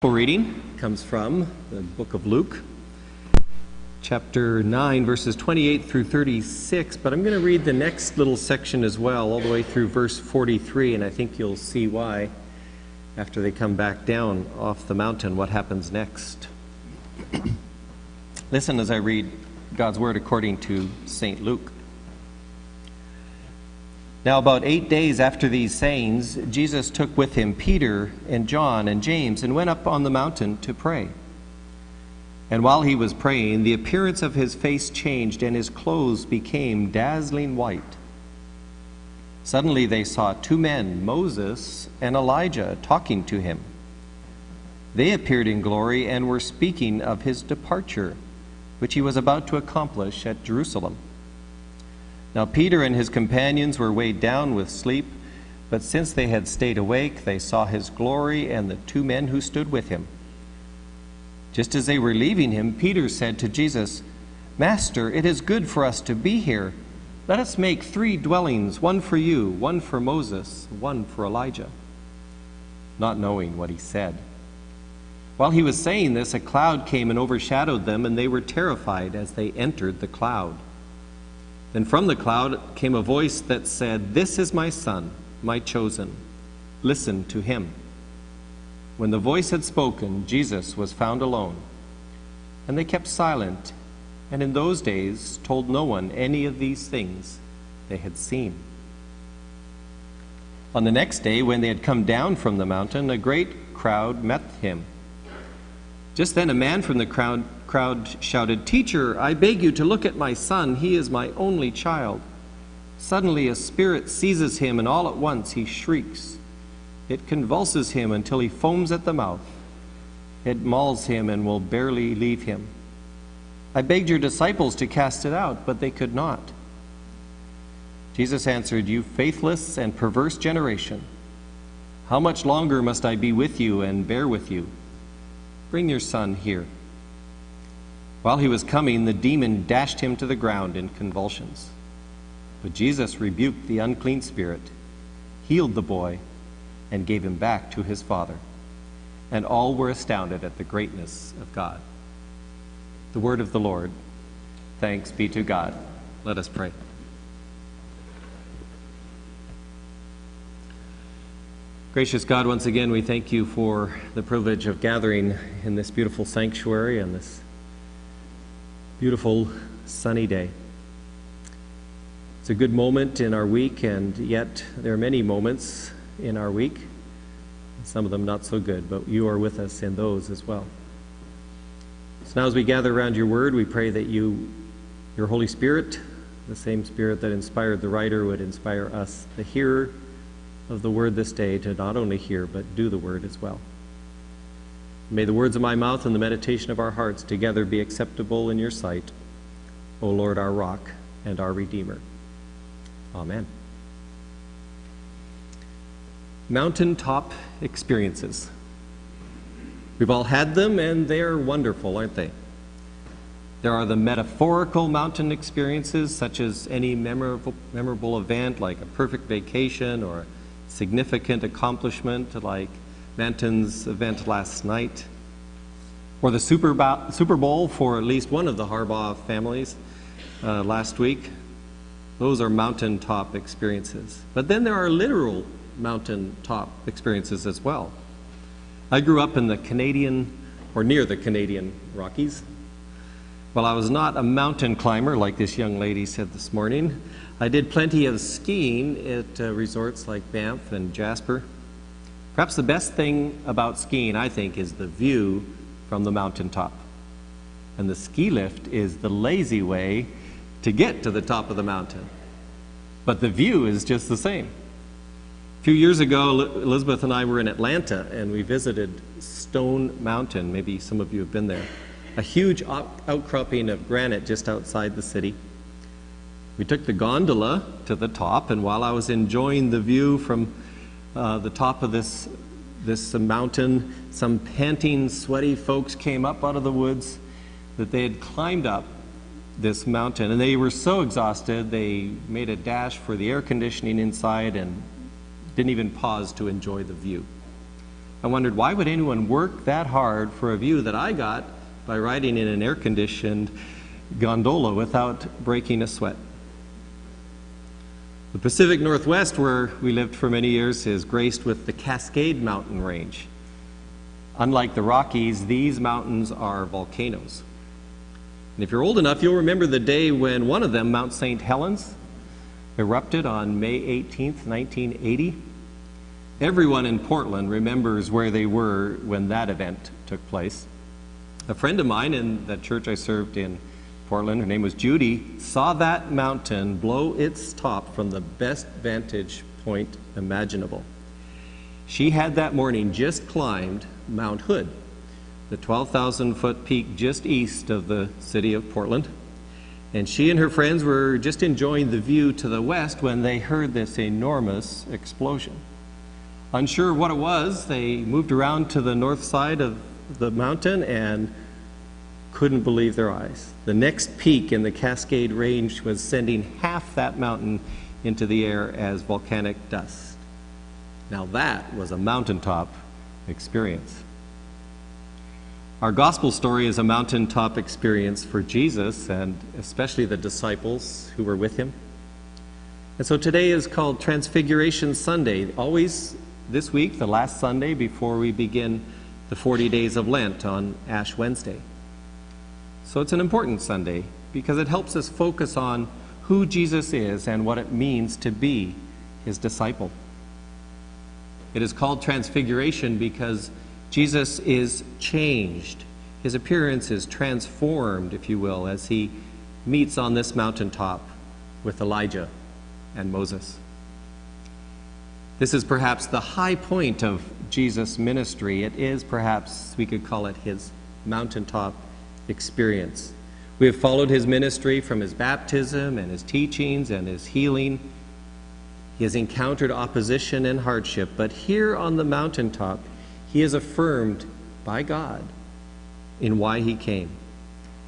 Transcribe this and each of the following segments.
Reading comes from the book of Luke, chapter 9, verses 28 through 36, but I'm going to read the next little section as well, all the way through verse 43, and I think you'll see why, after they come back down off the mountain, what happens next. Listen as I read God's word according to St. Luke. Now about 8 days after these sayings, Jesus took with him Peter and John and James and went up on the mountain to pray. And while he was praying, the appearance of his face changed and his clothes became dazzling white. Suddenly they saw two men, Moses and Elijah, talking to him. They appeared in glory and were speaking of his departure, which he was about to accomplish at Jerusalem. Now Peter and his companions were weighed down with sleep, but since they had stayed awake, they saw his glory and the two men who stood with him. Just as they were leaving him, Peter said to Jesus, "Master, it is good for us to be here. Let us make 3 dwellings, one for you, one for Moses, one for Elijah," not knowing what he said. While he was saying this, a cloud came and overshadowed them, and they were terrified as they entered the cloud. Then from the cloud came a voice that said, "This is my son, my chosen. Listen to him." When the voice had spoken, Jesus was found alone. And they kept silent, and in those days told no one any of these things they had seen. On the next day, when they had come down from the mountain, a great crowd met him. Just then a man from the crowd shouted, "Teacher, I beg you to look at my son. He is my only child." Suddenly a spirit seizes him, and all at once he shrieks. It convulses him until he foams at the mouth. It mauls him and will barely leave him. I begged your disciples to cast it out, but they could not. Jesus answered, "You faithless and perverse generation, how much longer must I be with you and bear with you? Bring your son here." While he was coming, the demon dashed him to the ground in convulsions. But Jesus rebuked the unclean spirit, healed the boy, and gave him back to his father. And all were astounded at the greatness of God. The word of the Lord. Thanks be to God. Let us pray. Gracious God, once again, we thank you for the privilege of gathering in this beautiful sanctuary on this beautiful sunny day. It's a good moment in our week, and yet there are many moments in our week, some of them not so good, but you are with us in those as well. So now as we gather around your word, we pray that your Holy Spirit, the same Spirit that inspired the writer, would inspire us, the hearer of the word this day, to not only hear, but do the word as well. May the words of my mouth and the meditation of our hearts together be acceptable in your sight, O Lord, our rock and our Redeemer. Amen. Mountaintop experiences. We've all had them, and they're wonderful, aren't they? There are the metaphorical mountain experiences, such as any memorable event, like a perfect vacation or a significant accomplishment, like Manton's event last night, or the Super Bowl for at least one of the Harbaugh families last week. Those are mountaintop experiences. But then there are literal mountaintop experiences as well. I grew up in the Canadian, or near the Canadian Rockies. While I was not a mountain climber, like this young lady said this morning, I did plenty of skiing at resorts like Banff and Jasper. Perhaps the best thing about skiing, I think, is the view from the mountaintop. And the ski lift is the lazy way to get to the top of the mountain. But the view is just the same. A few years ago, Elizabeth and I were in Atlanta, and we visited Stone Mountain. Maybe some of you have been there. A huge outcropping of granite just outside the city. We took the gondola to the top, and while I was enjoying the view from the top of this mountain, some panting, sweaty folks came up out of the woods that they had climbed up this mountain, and they were so exhausted they made a dash for the air conditioning inside and didn't even pause to enjoy the view. I wondered, why would anyone work that hard for a view that I got by riding in an air-conditioned gondola without breaking a sweat? The Pacific Northwest, where we lived for many years, is graced with the Cascade Mountain Range. Unlike the Rockies, these mountains are volcanoes. And if you're old enough, you'll remember the day when one of them, Mount St. Helens, erupted on May 18th, 1980. Everyone in Portland remembers where they were when that event took place. A friend of mine in the church I served in Portland, her name was Judy, saw that mountain blow its top from the best vantage point imaginable. She had that morning just climbed Mount Hood, the 12,000-foot peak just east of the city of Portland. And she and her friends were just enjoying the view to the west when they heard this enormous explosion. Unsure what it was, they moved around to the north side of the mountain and couldn't believe their eyes. The next peak in the Cascade Range was sending half that mountain into the air as volcanic dust. Now that was a mountaintop experience. Our gospel story is a mountaintop experience for Jesus and especially the disciples who were with him. And so today is called Transfiguration Sunday, always this week, the last Sunday before we begin the 40 days of Lent on Ash Wednesday. So it's an important Sunday because it helps us focus on who Jesus is and what it means to be his disciple. It is called Transfiguration because Jesus is changed. His appearance is transformed, if you will, as he meets on this mountaintop with Elijah and Moses. This is perhaps the high point of Jesus' ministry. It is perhaps, we could call it his mountaintop experience. We have followed his ministry from his baptism and his teachings and his healing. He has encountered opposition and hardship, but here on the mountaintop, he is affirmed by God in why he came.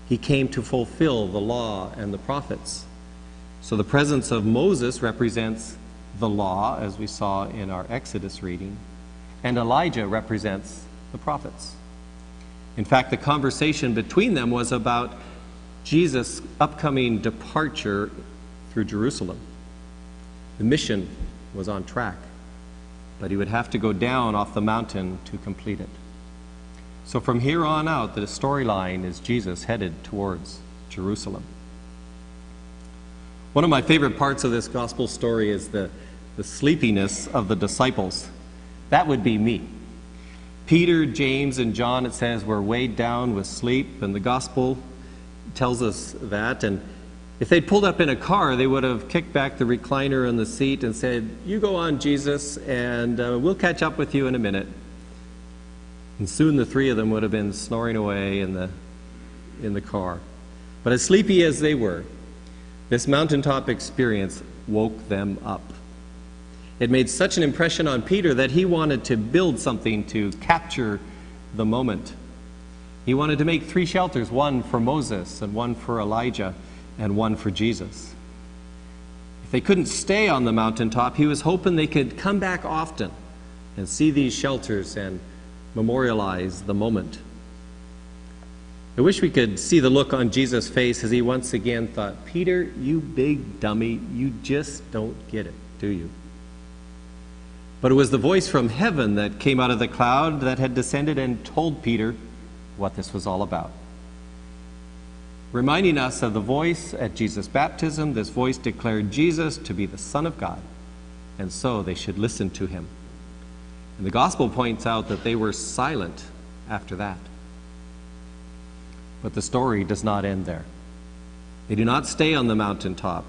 He came to fulfill the law and the prophets. So the presence of Moses represents the law, as we saw in our Exodus reading, and Elijah represents the prophets. In fact, the conversation between them was about Jesus' upcoming departure through Jerusalem. The mission was on track, but he would have to go down off the mountain to complete it. So from here on out, the storyline is Jesus headed towards Jerusalem. One of my favorite parts of this gospel story is the sleepiness of the disciples. That would be me. Peter, James, and John, it says, were weighed down with sleep, and the gospel tells us that. And if they'd pulled up in a car, they would have kicked back the recliner in the seat and said, "You go on, Jesus, and we'll catch up with you in a minute." And soon the three of them would have been snoring away in the car. But as sleepy as they were, this mountaintop experience woke them up. It made such an impression on Peter that he wanted to build something to capture the moment. He wanted to make 3 shelters, one for Moses and one for Elijah and one for Jesus. If they couldn't stay on the mountaintop, he was hoping they could come back often and see these shelters and memorialize the moment. I wish we could see the look on Jesus' face as he once again thought, "Peter, you big dummy, you just don't get it, do you?" But it was the voice from heaven that came out of the cloud that had descended and told Peter what this was all about. Reminding us of the voice at Jesus' baptism, this voice declared Jesus to be the Son of God, and so they should listen to him. And the gospel points out that they were silent after that. But the story does not end there. They do not stay on the mountaintop.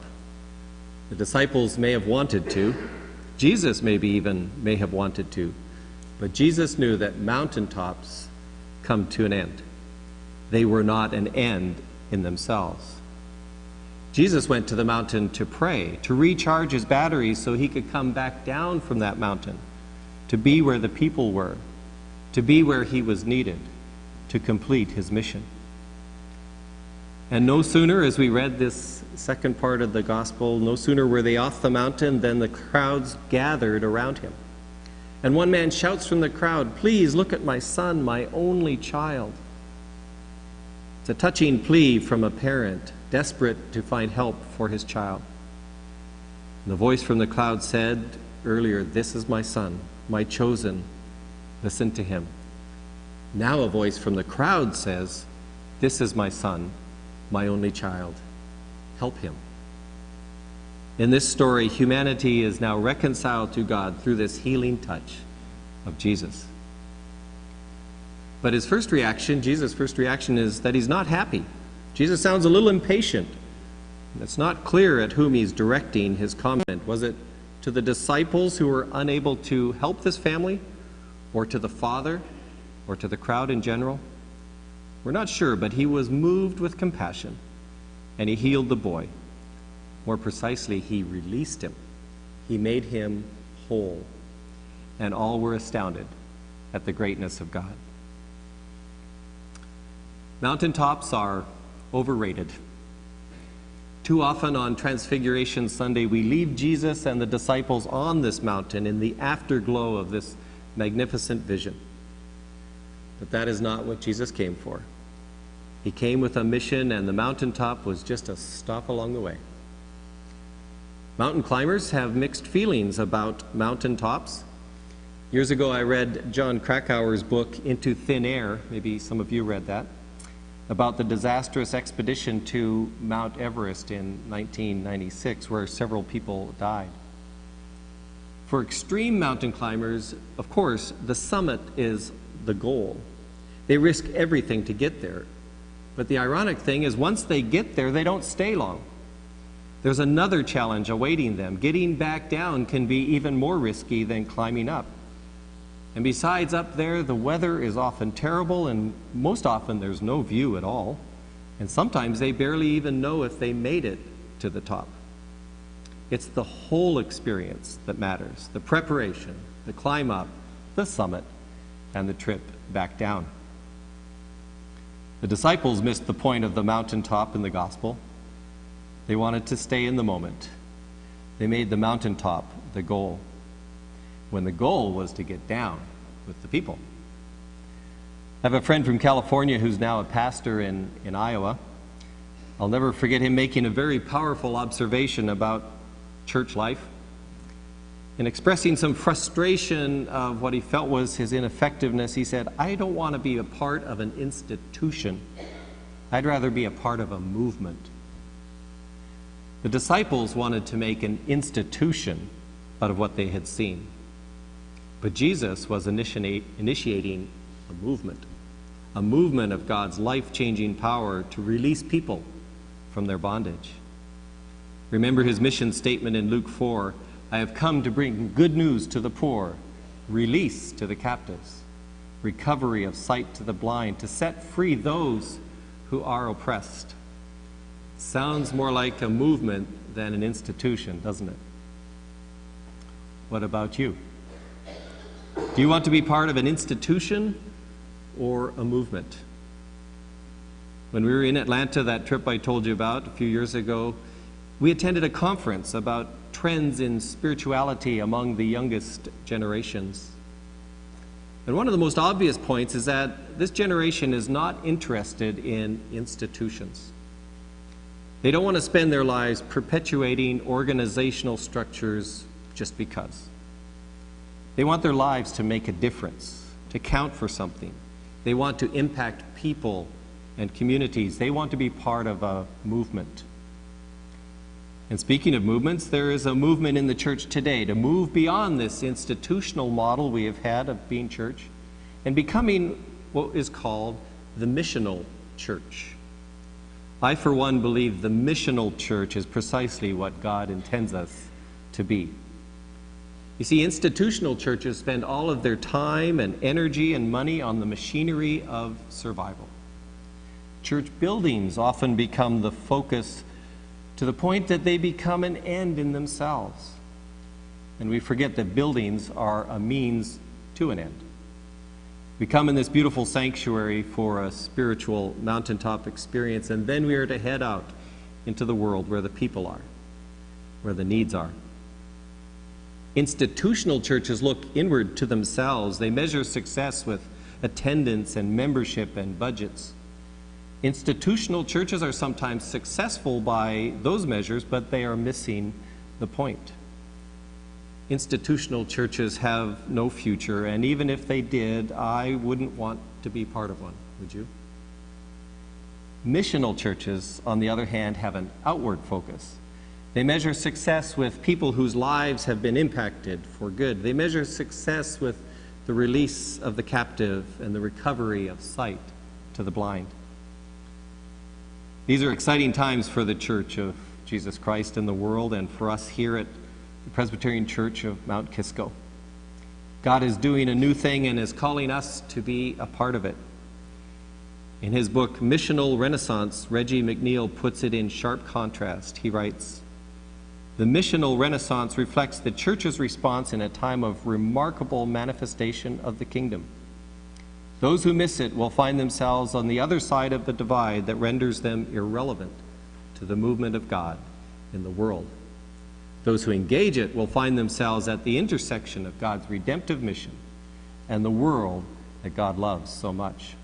The disciples may have wanted to. Jesus may have wanted to. But Jesus knew that mountaintops come to an end. They were not an end in themselves. Jesus went to the mountain to pray, to recharge his batteries so he could come back down from that mountain, to be where the people were, to be where he was needed, to complete his mission. And no sooner, as we read this second part of the gospel, no sooner were they off the mountain than the crowds gathered around him. And one man shouts from the crowd, "Please look at my son, my only child." It's a touching plea from a parent, desperate to find help for his child. And the voice from the crowd said earlier, "This is my son, my chosen. Listen to him." Now a voice from the crowd says, "This is my son, my only child. Help him." In this story, humanity is now reconciled to God through this healing touch of Jesus. But his first reaction, Jesus' first reaction, is that he's not happy. Jesus sounds a little impatient. It's not clear at whom he's directing his comment. Was it to the disciples who were unable to help this family, or to the Father, or to the crowd in general? We're not sure, but he was moved with compassion, and he healed the boy. More precisely, he released him. He made him whole. And all were astounded at the greatness of God. Mountaintops are overrated. Too often on Transfiguration Sunday, we leave Jesus and the disciples on this mountain in the afterglow of this magnificent vision. But that is not what Jesus came for. He came with a mission, and the mountaintop was just a stop along the way. Mountain climbers have mixed feelings about mountaintops. Years ago, I read John Krakauer's book, Into Thin Air. Maybe some of you read that, about the disastrous expedition to Mount Everest in 1996, where several people died. For extreme mountain climbers, of course, the summit is the goal. They risk everything to get there. But the ironic thing is, once they get there, they don't stay long. There's another challenge awaiting them. Getting back down can be even more risky than climbing up. And besides, up there, the weather is often terrible, and most often there's no view at all. And sometimes they barely even know if they made it to the top. It's the whole experience that matters: the preparation, the climb up, the summit, and the trip back down. The disciples missed the point of the mountaintop in the gospel. They wanted to stay in the moment. They made the mountaintop the goal, when the goal was to get down with the people. I have a friend from California who's now a pastor in Iowa. I'll never forget him making a very powerful observation about church life. In expressing some frustration of what he felt was his ineffectiveness, he said, "I don't want to be a part of an institution. I'd rather be a part of a movement." The disciples wanted to make an institution out of what they had seen. But Jesus was initiating a movement of God's life-changing power to release people from their bondage. Remember his mission statement in Luke 4, "I have come to bring good news to the poor, release to the captives, recovery of sight to the blind, to set free those who are oppressed." Sounds more like a movement than an institution, doesn't it? What about you? Do you want to be part of an institution or a movement? When we were in Atlanta, that trip I told you about a few years ago, we attended a conference about trends in spirituality among the youngest generations. And one of the most obvious points is that this generation is not interested in institutions. They don't want to spend their lives perpetuating organizational structures just because. They want their lives to make a difference, to count for something. They want to impact people and communities. They want to be part of a movement. And speaking of movements, there is a movement in the church today to move beyond this institutional model we have had of being church and becoming what is called the missional church. I, for one, believe the missional church is precisely what God intends us to be. You see, institutional churches spend all of their time and energy and money on the machinery of survival. Church buildings often become the focus to the point that they become an end in themselves. And we forget that buildings are a means to an end. We come in this beautiful sanctuary for a spiritual mountaintop experience, and then we are to head out into the world where the people are, where the needs are. Institutional churches look inward to themselves. They measure success with attendance and membership and budgets. Institutional churches are sometimes successful by those measures, but they are missing the point. Institutional churches have no future, and even if they did, I wouldn't want to be part of one, would you? Missional churches, on the other hand, have an outward focus. They measure success with people whose lives have been impacted for good. They measure success with the release of the captive and the recovery of sight to the blind. These are exciting times for the Church of Jesus Christ in the world and for us here at the Presbyterian Church of Mount Kisco. God is doing a new thing and is calling us to be a part of it. In his book, Missional Renaissance, Reggie McNeil puts it in sharp contrast. He writes, "The missional renaissance reflects the church's response in a time of remarkable manifestation of the kingdom. Those who miss it will find themselves on the other side of the divide that renders them irrelevant to the movement of God in the world. Those who engage it will find themselves at the intersection of God's redemptive mission and the world that God loves so much."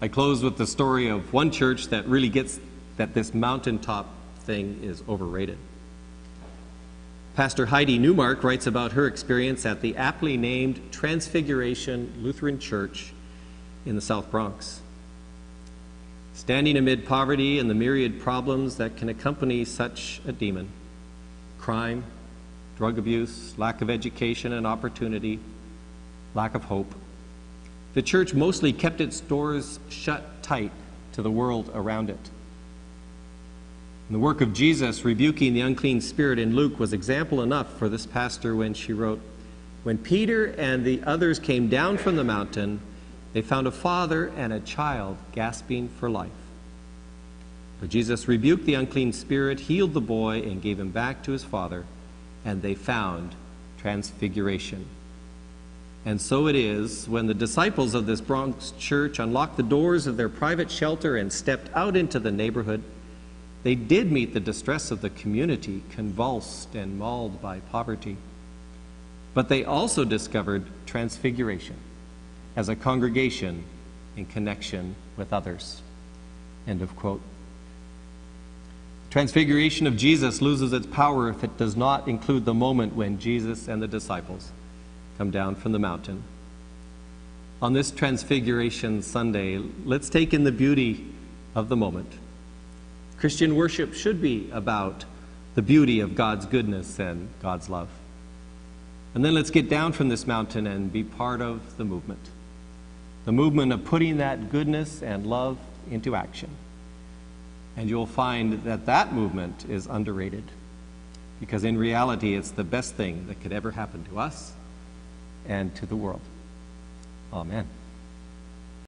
I close with the story of one church that really gets that this mountaintop thing is overrated. Pastor Heidi Newmark writes about her experience at the aptly named Transfiguration Lutheran Church in the South Bronx. Standing amid poverty and the myriad problems that can accompany such a demon, crime, drug abuse, lack of education and opportunity, lack of hope, the church mostly kept its doors shut tight to the world around it. And the work of Jesus rebuking the unclean spirit in Luke was example enough for this pastor when she wrote, "When Peter and the others came down from the mountain, they found a father and a child gasping for life. But Jesus rebuked the unclean spirit, healed the boy, and gave him back to his father, and they found transfiguration." And so it is, when the disciples of this Bronx church unlocked the doors of their private shelter and stepped out into the neighborhood, they did meet the distress of the community, convulsed and mauled by poverty. But they also discovered transfiguration as a congregation in connection with others. End of quote. Transfiguration of Jesus loses its power if it does not include the moment when Jesus and the disciples come down from the mountain. On this Transfiguration Sunday, let's take in the beauty of the moment. Christian worship should be about the beauty of God's goodness and God's love. And then let's get down from this mountain and be part of the movement of putting that goodness and love into action. And you'll find that that movement is underrated, because in reality, it's the best thing that could ever happen to us and to the world. Amen.